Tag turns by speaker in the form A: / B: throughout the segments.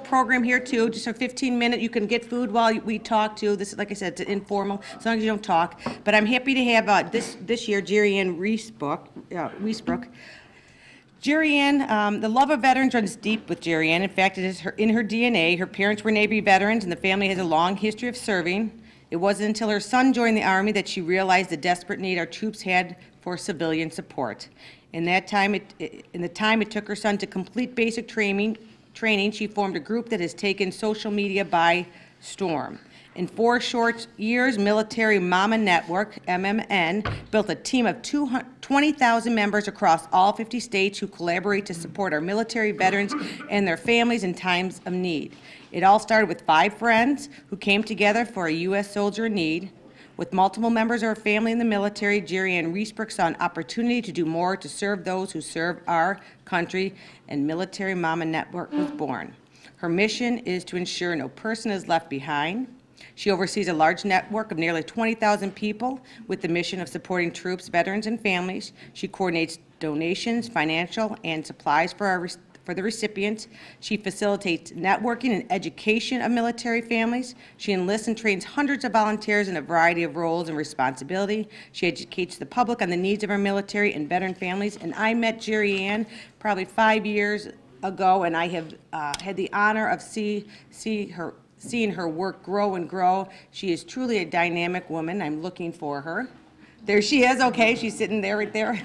A: program here too, just a 15-minute. You can get food while we talk too. This is, like I said, it's informal, as long as you don't talk. But I'm happy to have this year Jerry Ann Riesbrook. Jerry Ann, the love of veterans runs deep with Jerry Ann. In fact, it is in her DNA. Her parents were Navy veterans, and the family has a long history of serving. It wasn't until her son joined the Army that she realized the desperate need our troops had for civilian support. In the time it took her son to complete basic training, she formed a group that has taken social media by storm. In 4 short years, Military Mama Network, MMN, built a team of 20,000 members across all 50 states who collaborate to support our military veterans and their families in times of need. It all started with 5 friends who came together for a U.S. soldier in need. With multiple members of her family in the military, Jerry Ann Riesbrook saw an opportunity to do more to serve those who serve our country, and Military Mama Network was born. Her mission is to ensure no person is left behind. She oversees a large network of nearly 20,000 people with the mission of supporting troops, veterans, and families. She coordinates donations, financial, and supplies for the recipients. She facilitates networking and education of military families. She enlists and trains hundreds of volunteers in a variety of roles and responsibility. She educates the public on the needs of our military and veteran families. And I met Jerry Ann probably 5 years ago, and I have had the honor of seeing her work grow and grow. She is truly a dynamic woman. I'm looking for her. There she is, okay, she's sitting there right there.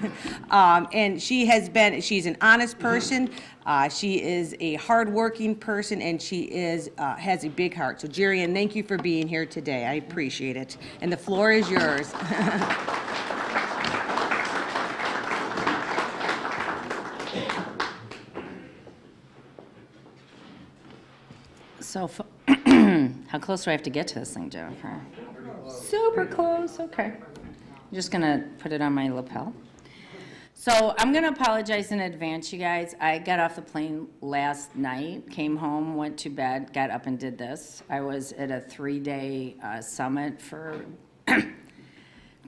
A: And she's an honest person, she is a hardworking person, and she has a big heart. So Jerry Ann, thank you for being here today. I appreciate it. And the floor is yours.
B: So, how close do I have to get to this thing, Jennifer? Super close, okay. I'm just gonna put it on my lapel. So I'm gonna apologize in advance, you guys. I got off the plane last night, came home, went to bed, got up and did this. I was at a 3-day summit for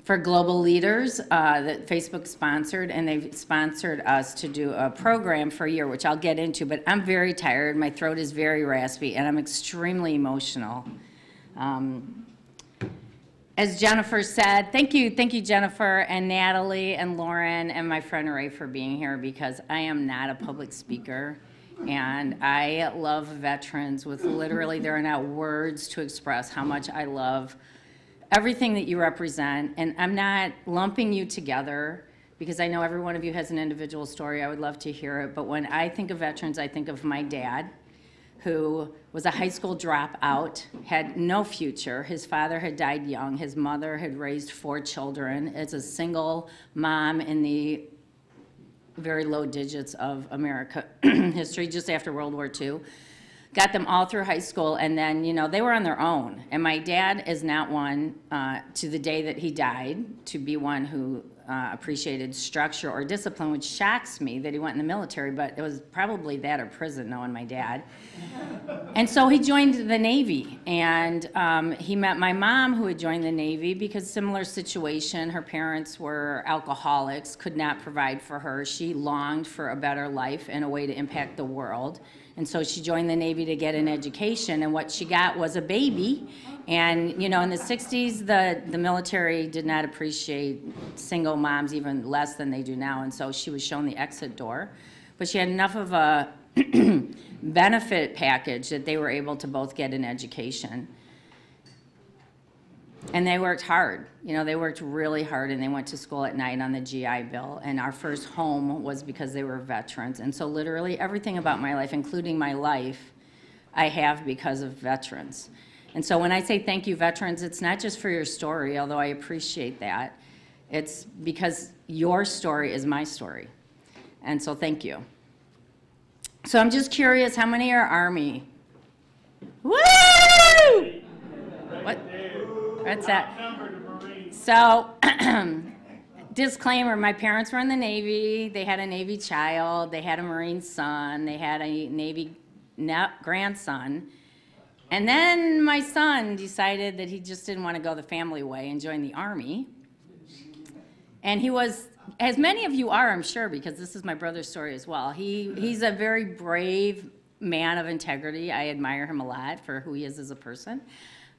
B: for global leaders that Facebook sponsored, and they've sponsored us to do a program for a year, which I'll get into, but I'm very tired, my throat is very raspy, and I'm extremely emotional. As Jennifer said, thank you Jennifer and Natalie and Lauren and my friend Ray for being here, because I am not a public speaker, and I love veterans with literally, there are not words to express how much I love everything that you represent. And I'm not lumping you together because I know every one of you has an individual story. I would love to hear it. But when I think of veterans, I think of my dad, who was a high school dropout, had no future. His father had died young. His mother had raised 4 children as a single mom in the very low digits of America history, just after World War II. Got them all through high school, and then, you know, they were on their own. And my dad is not one, to the day that he died, to be one who appreciated structure or discipline, which shocks me that he went in the military, but it was probably that or prison, knowing my dad. And so he joined the Navy, and he met my mom, who had joined the Navy because similar situation. Her parents were alcoholics, could not provide for her. She longed for a better life and a way to impact the world. And so she joined the Navy to get an education, and what she got was a baby. And, you know, in the 60s, the military did not appreciate single moms even less than they do now, and so she was shown the exit door. But she had enough of a benefit package that they were able to both get an education. And they worked hard. You know, they worked really hard, and they went to school at night on the GI Bill. And our first home was because they were veterans. And so literally everything about my life, including my life, I have because of veterans. And so when I say thank you, veterans, it's not just for your story, although I appreciate that. It's because your story is my story. And so thank you. So I'm just curious, how many are Army? Woo! What? What's that? So, disclaimer, my parents were in the Navy. They had a Navy child. They had a Marine son. They had a Navy grandson. And then my son decided that he just didn't want to go the family way and join the Army. And he was, as many of you are, I'm sure, because this is my brother's story as well. He's a very brave man of integrity. I admire him a lot for who he is as a person.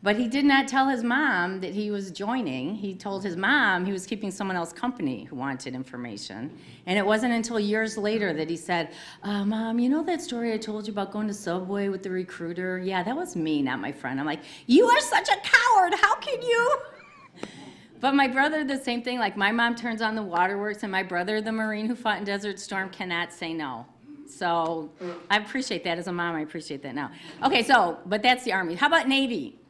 B: But he did not tell his mom that he was joining. He told his mom he was keeping someone else company who wanted information. And it wasn't until years later that he said, Mom, you know that story I told you about going to Subway with the recruiter? Yeah, that was me, not my friend. I'm like, you are such a coward. How can you? But my brother, the same thing. Like, my mom turns on the waterworks, and my brother, the Marine who fought in Desert Storm, cannot say no. So I appreciate that. As a mom, I appreciate that now. Okay, so, but that's the Army. How about Navy?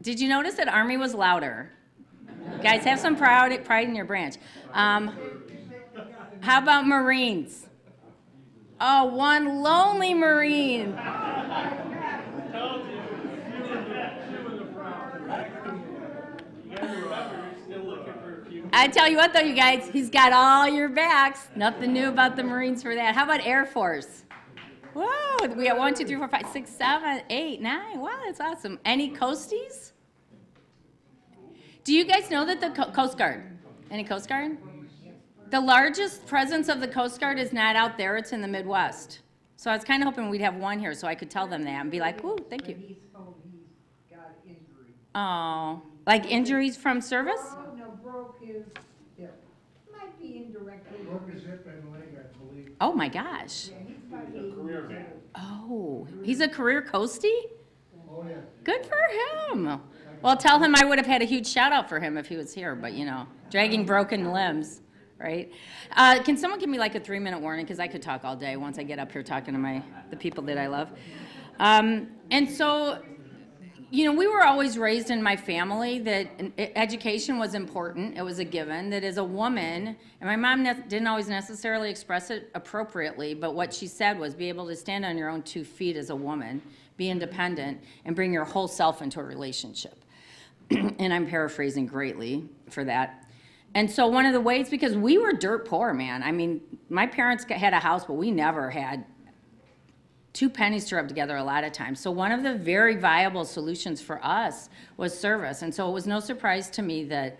B: Did you notice that Army was louder? Guys, have some pride in your branch. How about Marines? Oh, one lonely Marine. I tell you what, though, you guys, he's got all your backs. Nothing new about the Marines for that. How about Air Force? Whoa, we got 1, 2, 3, 4, 5, 6, 7, 8, 9. Wow, that's awesome. Any Coasties? Do you guys know that the Coast Guard, any Coast Guard? The largest presence of the Coast Guard is not out there, it's in the Midwest. So I was kind of hoping we'd have one here so I could tell them that and be like, ooh, thank you.
C: He's told he's got injury.
B: Oh, like injuries from service?
C: Oh, no, broke his hip. Might be indirectly.
D: Broke his hip and leg, I believe.
B: Oh my gosh.
C: Yeah, he's about 80 years old.
B: Oh, he's a career Coastie?
D: Oh, yeah.
B: Good for him. Well, tell him I would have had a huge shout out for him if he was here, but you know, dragging broken limbs, right? Can someone give me like a 3-minute warning? Because I could talk all day once I get up here talking to the people that I love. And so, you know, we were always raised in my family that education was important. It was a given that as a woman, and my mom didn't always necessarily express it appropriately, but what she said was be able to stand on your own 2 feet as a woman, be independent, and bring your whole self into a relationship. And I'm paraphrasing greatly for that. And so one of the ways, because we were dirt poor, man. I mean, my parents had a house, but we never had 2 pennies to rub together a lot of times. So one of the very viable solutions for us was service. And so it was no surprise to me that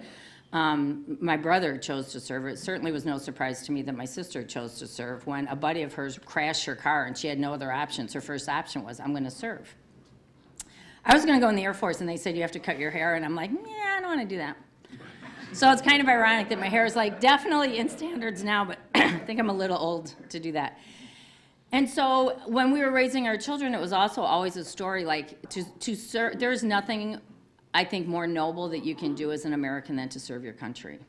B: my brother chose to serve. It certainly was no surprise to me that my sister chose to serve. When a buddy of hers crashed her car and she had no other options, her first option was, I'm going to serve. I was going to go in the Air Force, and they said, you have to cut your hair. And I'm like, yeah, I don't want to do that. So it's kind of ironic that my hair is like definitely in standards now, but I think I'm a little old to do that. And so when we were raising our children, it was also always a story like to serve. There's nothing, I think, more noble that you can do as an American than to serve your country.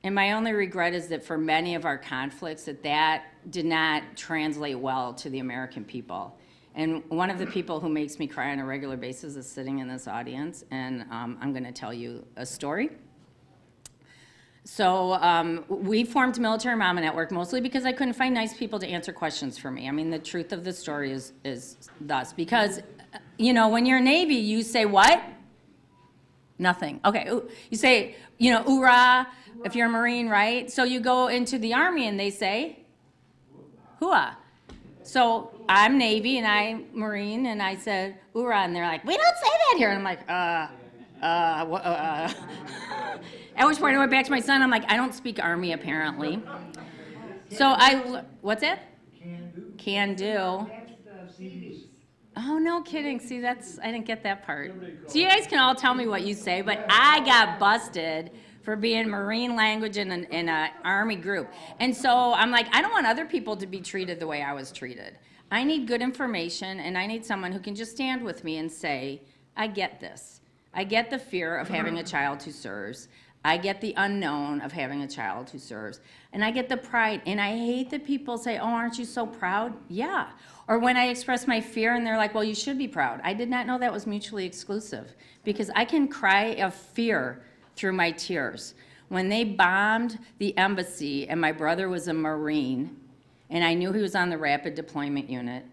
B: And my only regret is that for many of our conflicts, that did not translate well to the American people. And one of the people who makes me cry on a regular basis is sitting in this audience, and I'm going to tell you a story. So we formed Military Mama Network mostly because I couldn't find nice people to answer questions for me. I mean, the truth of the story is thus. Because, you know, when you're Navy, you say what? Nothing. Okay, you say, you know, oorah, if you're a Marine, right? So you go into the Army and they say, hooah. So I'm Navy and I'm Marine, and I said, oorah, and they're like, we don't say that here. And I'm like, At which point I went back to my son, I'm like, I don't speak Army apparently. So what's that?
D: Can do.
B: Can do.
C: That's the CDs.
B: Oh, no kidding. See, I didn't get that part. So you guys can all tell me what you say, but I got busted for being Marine language in an Army group. And so I'm like, I don't want other people to be treated the way I was treated. I need good information, and I need someone who can just stand with me and say, I get this. I get the fear of having a child who serves. I get the unknown of having a child who serves. And I get the pride. And I hate that people say, oh, aren't you so proud? Yeah. Or when I express my fear and they're like, well, you should be proud. I did not know that was mutually exclusive, because I can cry of fear through my tears. When they bombed the embassy and my brother was a Marine and I knew he was on the rapid deployment unit,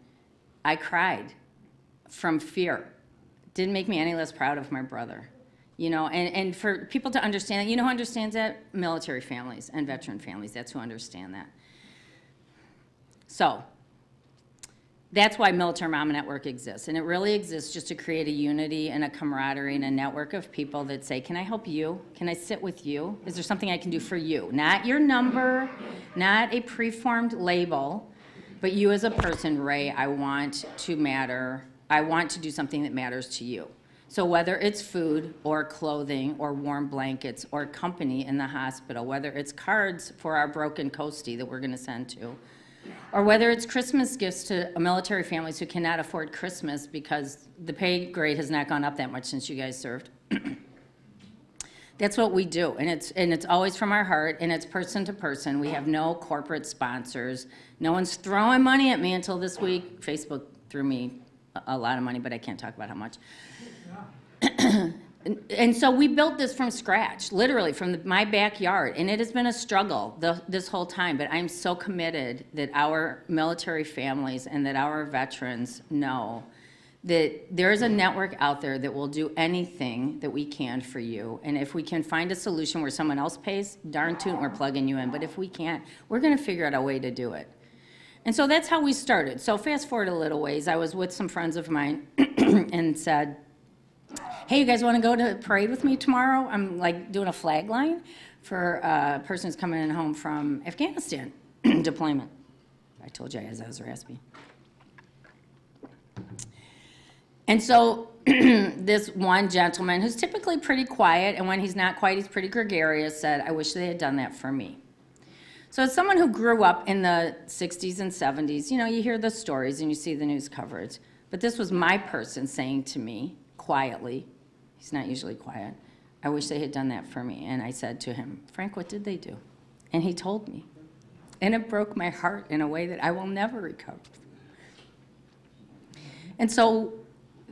B: I cried from fear. Didn't make me any less proud of my brother. You know, and for people to understand that, you know who understands that? Military families and veteran families, that's who understand that. So, that's why Military Mama Network exists. And it really exists just to create a unity and a camaraderie and a network of people that say, can I help you? Can I sit with you? Is there something I can do for you? Not your number, not a preformed label, But you as a person, Ray, I want to matter. I want to do something that matters to you. So whether it's food or clothing or warm blankets or company in the hospital, whether it's cards for our broken Coastie that we're going to send to, or whether it's Christmas gifts to military families who cannot afford Christmas because the pay grade has not gone up that much since you guys served. That's what we do, and it's always from our heart, and it's person to person. We have no corporate sponsors. No one's throwing money at me until this week. Facebook threw me a lot of money, but I can't talk about how much. And so we built this from scratch, literally from my backyard, and it has been a struggle this whole time, but I'm so committed that our military families and that our veterans know that there is a network out there that will do anything that we can for you, and if we can find a solution where someone else pays, darn tootin', we're plugging you in, but if we can't, we're going to figure out a way to do it. And so that's how we started. So fast forward a little ways, I was with some friends of mine and said, hey, you guys want to go to a parade with me tomorrow? I'm like doing a flag line for a person who's coming in home from Afghanistan deployment. I told you I was raspy. And so this one gentleman, who's typically pretty quiet, and when he's not quiet, he's pretty gregarious, said, I wish they had done that for me. So as someone who grew up in the 60s and 70s, you know, you hear the stories and you see the news coverage. But this was my person saying to me, quietly, he's not usually quiet, I wish they had done that for me. And I said to him, Frank, what did they do? And he told me. And it broke my heart in a way that I will never recover. And so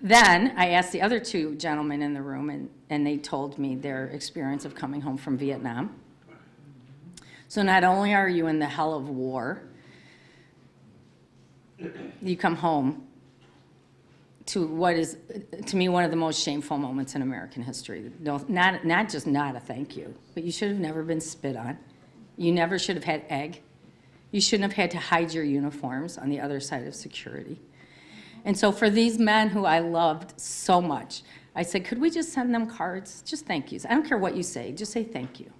B: then I asked the other two gentlemen in the room, and they told me their experience of coming home from Vietnam. So not only are you in the hell of war, you come home to what is, to me, one of the most shameful moments in American history. No, not just not a thank you, but you should have never been spit on. You never should have had egg. You shouldn't have had to hide your uniforms on the other side of security. And so for these men who I loved so much, I said, could we just send them cards? Just thank yous. I don't care what you say, just say thank you.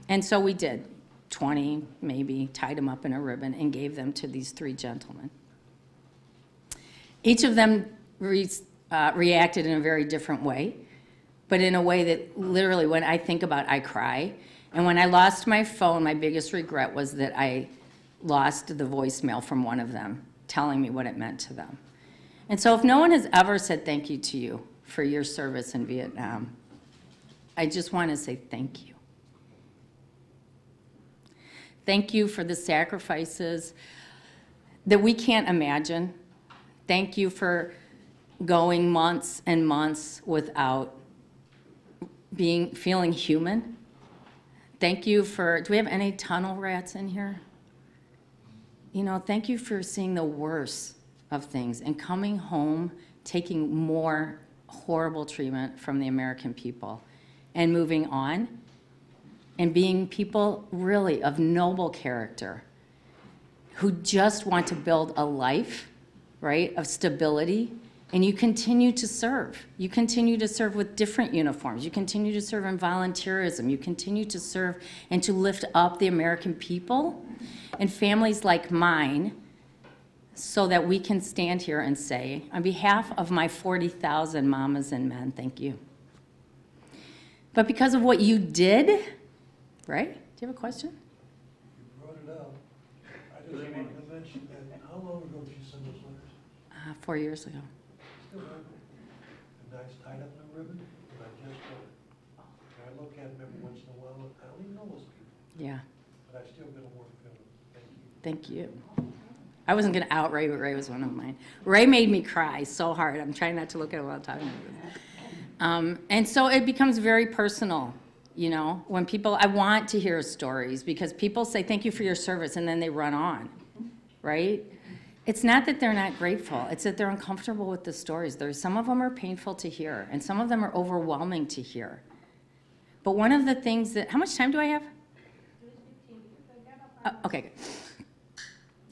B: And so we did. 20 maybe, tied them up in a ribbon and gave them to these three gentlemen. Each of them reacted in a very different way, but in a way that literally when I think about, I cry. And when I lost my phone, my biggest regret was that I lost the voicemail from one of them telling me what it meant to them. And so if no one has ever said thank you to you for your service in Vietnam, I just want to say thank you. Thank you for the sacrifices that we can't imagine. Thank you for going months and months without feeling human. Thank you for, do we have any tunnel rats in here? You know, thank you for seeing the worst of things and coming home, taking more horrible treatment from the American people and moving on and being people really of noble character who just want to build a life, right, of stability, and you continue to serve. You continue to serve with different uniforms. You continue to serve in volunteerism. You continue to serve and to lift up the American people and families like mine so that we can stand here and say, on behalf of my 40,000 mamas and men, thank you. But because of what you did, right? Do you have a question?
E: You brought it up. I just wanted to mention that, how long ago did you send those letters?
B: 4 years ago.
E: Still have them. And that's tied up in a ribbon, and I just wrote it. And I look at them every once in a while, and I don't even know those people.
B: Yeah.
E: But I still get a warm feeling. Thank you.
B: Thank you. I wasn't going to out Ray, but Ray was one of mine. Ray made me cry so hard. I'm trying not to look at him while talking about this. And so it becomes very personal. You know, when people, I want to hear stories because people say, thank you for your service, and then they run on, right? It's not that they're not grateful. It's that they're uncomfortable with the stories. Some of them are painful to hear, and some of them are overwhelming to hear. But one of the things that, how much time do I have? Okay, good.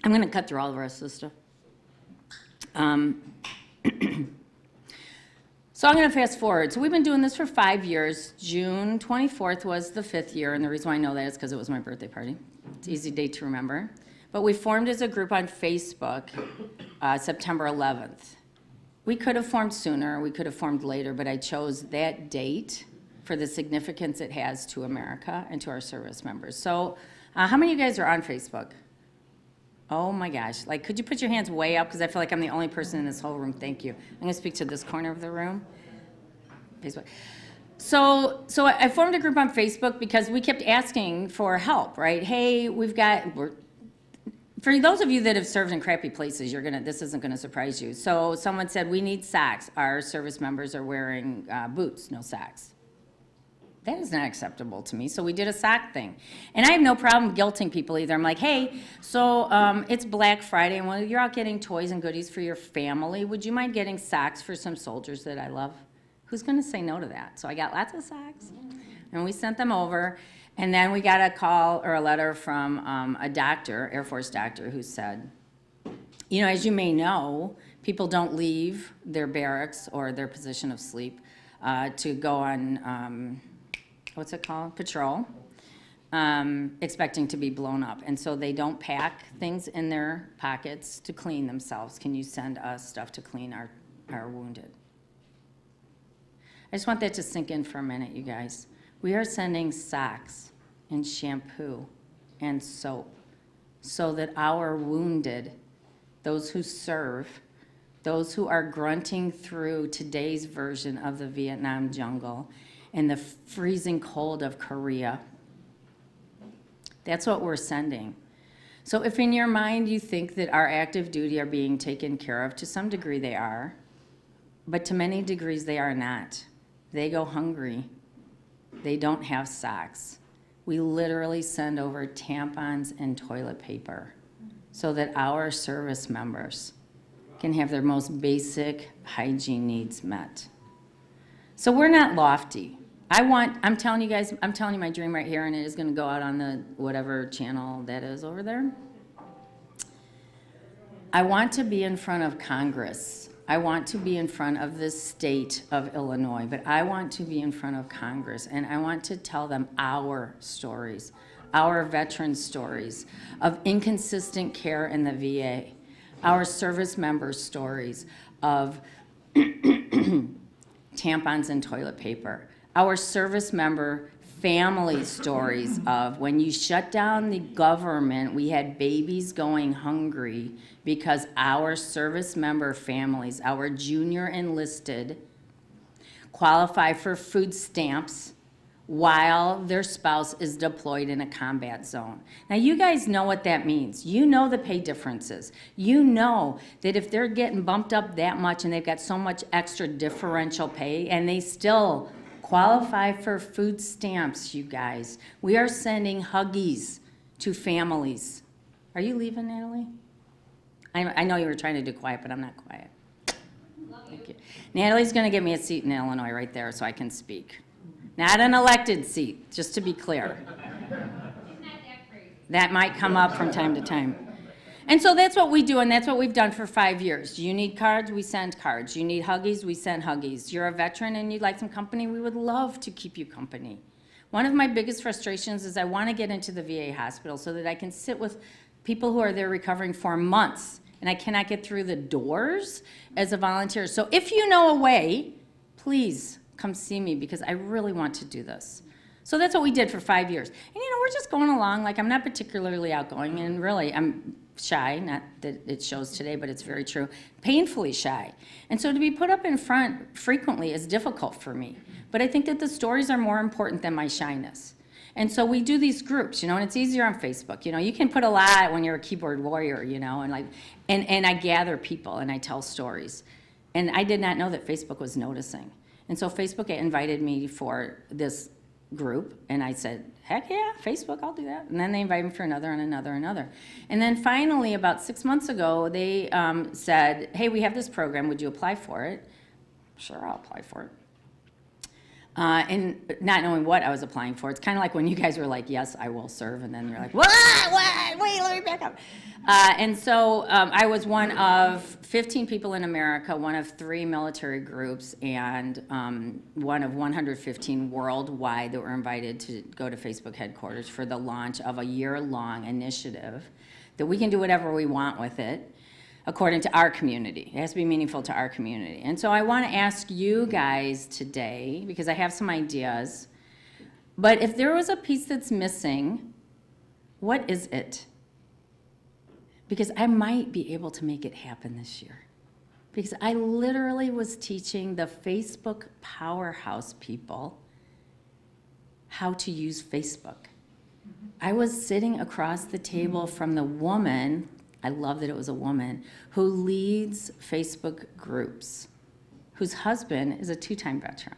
B: I'm going to cut through all the rest of this stuff. So I'm going to fast forward. So we've been doing this for 5 years. June 24th was the 5th year, and the reason why I know that is because it was my birthday party. It's an easy date to remember. but we formed as a group on Facebook September 11th. We could have formed sooner, we could have formed later, but I chose that date for the significance it has to America and to our service members. So how many of you guys are on Facebook? Oh my gosh, like could you put your hands way up, because I feel like I'm the only person in this whole room. Thank you. I'm gonna speak to this corner of the room. Facebook. So I formed a group on Facebook because we kept asking for help, right? Hey, for those of you that have served in crappy places, this isn't gonna surprise you. So someone said, we need socks. Our service members are wearing boots, no socks. That is not acceptable to me, so we did a sock thing. And I have no problem guilting people either. I'm like, hey, so it's Black Friday, and while you're out getting toys and goodies for your family, would you mind getting socks for some soldiers that I love? Who's gonna say no to that? So I got lots of socks, and we sent them over. And then we got a call or a letter from a doctor, Air Force doctor, who said, you know, as you may know, people don't leave their barracks or their position of sleep to go on, what's it called, patrol, expecting to be blown up. And so they don't pack things in their pockets to clean themselves. Can you send us stuff to clean our wounded? I just want that to sink in for a minute, you guys. We are sending socks and shampoo and soap so that our wounded, those who serve, those who are grunting through today's version of the Vietnam jungle and the freezing cold of Korea, that's what we're sending. So if in your mind you think that our active duty are being taken care of, to some degree they are, but to many degrees they are not. They go hungry. They don't have socks. We literally send over tampons and toilet paper so that our service members can have their most basic hygiene needs met. So we're not lofty. I'm telling you guys, I'm telling you my dream right here, and it is gonna go out on the whatever channel that is over there. I want to be in front of Congress. I want to be in front of the state of Illinois, but I want to be in front of Congress, and I want to tell them our stories, our veteran stories of inconsistent care in the VA, our service members' stories of tampons and toilet paper, our service member family stories of when you shut down the government, we had babies going hungry because our service member families, our junior enlisted, qualify for food stamps while their spouse is deployed in a combat zone. Now you guys know what that means. You know the pay differences. You know that if they're getting bumped up that much and they've got so much extra differential pay and they still qualify for food stamps, you guys. We are sending Huggies to families. Are you leaving, Natalie? I know you were trying to do quiet, but I'm not quiet. Thank you. Natalie's going to get me a seat in Illinois right there so I can speak. Not an elected seat, just to be clear. That might come up from time to time. And so that's what we do, and that's what we've done for 5 years. You need cards, we send cards. You need Huggies, we send Huggies. You're a veteran and you'd like some company, we would love to keep you company. One of my biggest frustrations is I want to get into the VA hospital so that I can sit with people who are there recovering for months, and I cannot get through the doors as a volunteer. So if you know a way, please come see me, because I really want to do this. So that's what we did for 5 years. And you know, we're just going along. Like, I'm not particularly outgoing, and really, I'm shy, not that it shows today, but it's very true, painfully shy. And so to be put up in front frequently is difficult for me. But I think that the stories are more important than my shyness. And so we do these groups, you know, and it's easier on Facebook. You know, you can put a lot when you're a keyboard warrior, you know, and I gather people and I tell stories. And I did not know that Facebook was noticing. And so Facebook invited me for this group, and I said, heck yeah, Facebook, I'll do that. And then they invited me for another and another and another. And then finally, about 6 months ago, they said, hey, we have this program, would you apply for it? Sure, I'll apply for it. And not knowing what I was applying for. It's kind of like when you guys were like, yes, I will serve, and then you're like, what, wait, let me back up. And so I was one of 15 people in America, one of 3 military groups, and one of 115 worldwide that were invited to go to Facebook headquarters for the launch of a year-long initiative that we can do whatever we want with it according to our community. It has to be meaningful to our community. And so I want to ask you guys today, because I have some ideas, but if there was a piece that's missing, what is it? Because I might be able to make it happen this year. Because I literally was teaching the Facebook powerhouse people how to use Facebook. I was sitting across the table from the woman, I love that it was a woman, who leads Facebook groups, whose husband is a 2-time veteran,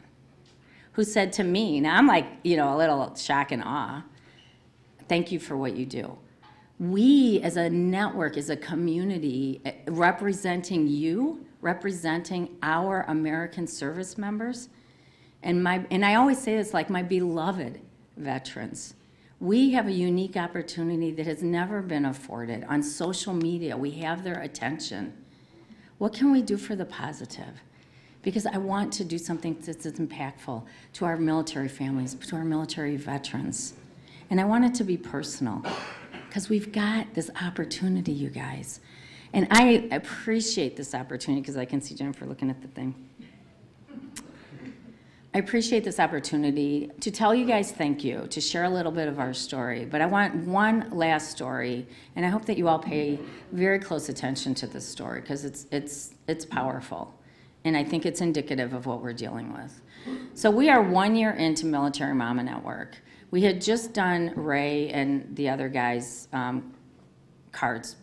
B: who said to me, now I'm like, a little shock and awe, thank you for what you do. We as a network, as a community, representing you, representing our American service members, and I always say this, like my beloved veterans, we have a unique opportunity that has never been afforded. On social media, we have their attention. What can we do for the positive? Because I want to do something that's impactful to our military families, to our military veterans. And I want it to be personal, because we've got this opportunity, you guys. And I appreciate this opportunity, because I can see Jennifer looking at the thing. I appreciate this opportunity to tell you guys thank you, to share a little bit of our story. But I want one last story, and I hope that you all pay very close attention to this story, because it's powerful. And I think it's indicative of what we're dealing with. So we are 1 year into Military Mama Network. We had just done Ray and the other guys' cards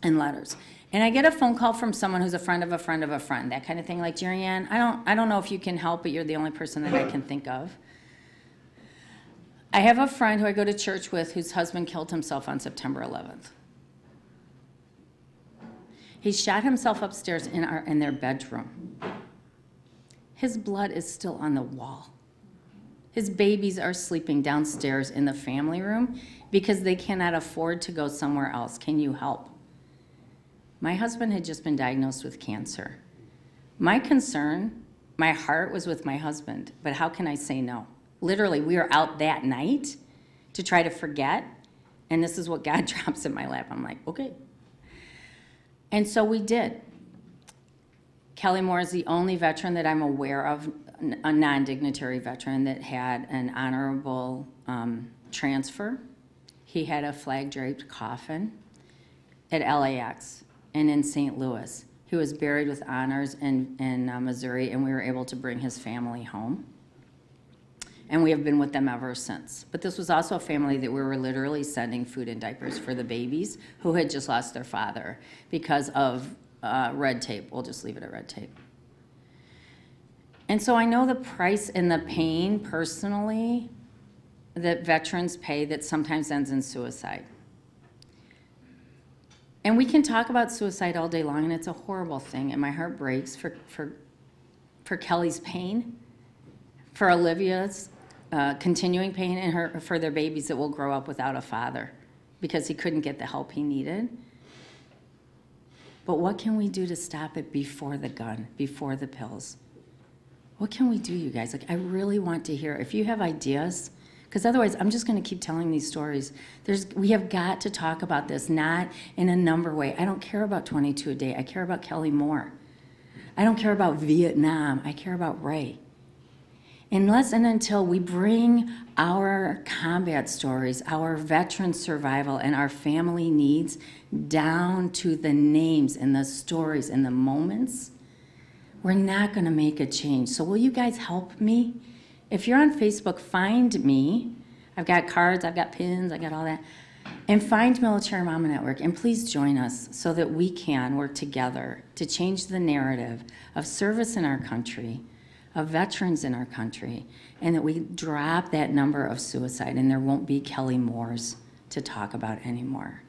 B: and letters. And I get a phone call from someone who's a friend of a friend of a friend, that kind of thing, like, Jerry Ann, I don't know if you can help, but you're the only person that I can think of. I have a friend who I go to church with whose husband killed himself on September 11th. He shot himself upstairs in their bedroom. His blood is still on the wall. His babies are sleeping downstairs in the family room because they cannot afford to go somewhere else. Can you help? My husband had just been diagnosed with cancer. My concern, my heart was with my husband, but how can I say no? Literally, we were out that night to try to forget, and this is what God drops in my lap. I'm like, okay. And so we did. Kelly Moore is the only veteran that I'm aware of, a non-dignitary veteran, that had an honorable transfer. He had a flag-draped coffin at LAX and in St. Louis. He was buried with honors in Missouri, and we were able to bring his family home. And we have been with them ever since. But this was also a family that we were literally sending food and diapers for the babies who had just lost their father because of red tape. We'll just leave it at red tape. And so I know the price and the pain personally that veterans pay that sometimes ends in suicide. And we can talk about suicide all day long, and it's a horrible thing, and my heart breaks for Kelly's pain, for Olivia's continuing pain, and for their babies that will grow up without a father because he couldn't get the help he needed. But what can we do to stop it before the gun, before the pills? What can we do, you guys? Like, I really want to hear, if you have ideas, because otherwise I'm just going to keep telling these stories. We have got to talk about this, not in a number way. I don't care about 22 a day. I care about Kelly Moore. I don't care about Vietnam. I care about Ray. Unless and until we bring our combat stories, our veteran survival, and our family needs down to the names and the stories and the moments, we're not going to make a change. So will you guys help me? If you're on Facebook, find me. I've got cards, I've got pins, I got all that. And find Military Mama Network, and please join us so that we can work together to change the narrative of service in our country, of veterans in our country, and that we drop that number of suicide, and there won't be Kelly Moores to talk about anymore.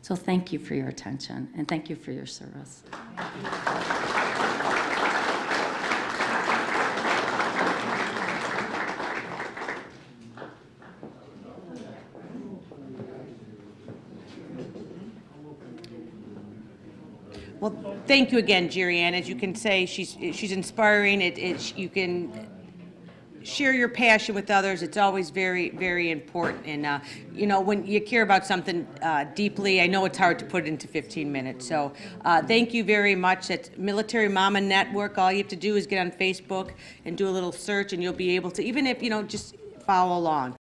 B: So thank you for your attention, and thank you for your service.
A: Well, thank you again, Jerry Ann. As you can say, she's inspiring. You can share your passion with others. It's always very, very important. And, you know, when you care about something deeply, I know it's hard to put it into 15 minutes. So thank you very much. It's Military Mama Network. All you have to do is get on Facebook and do a little search, and you'll be able to, even if, you know, just follow along.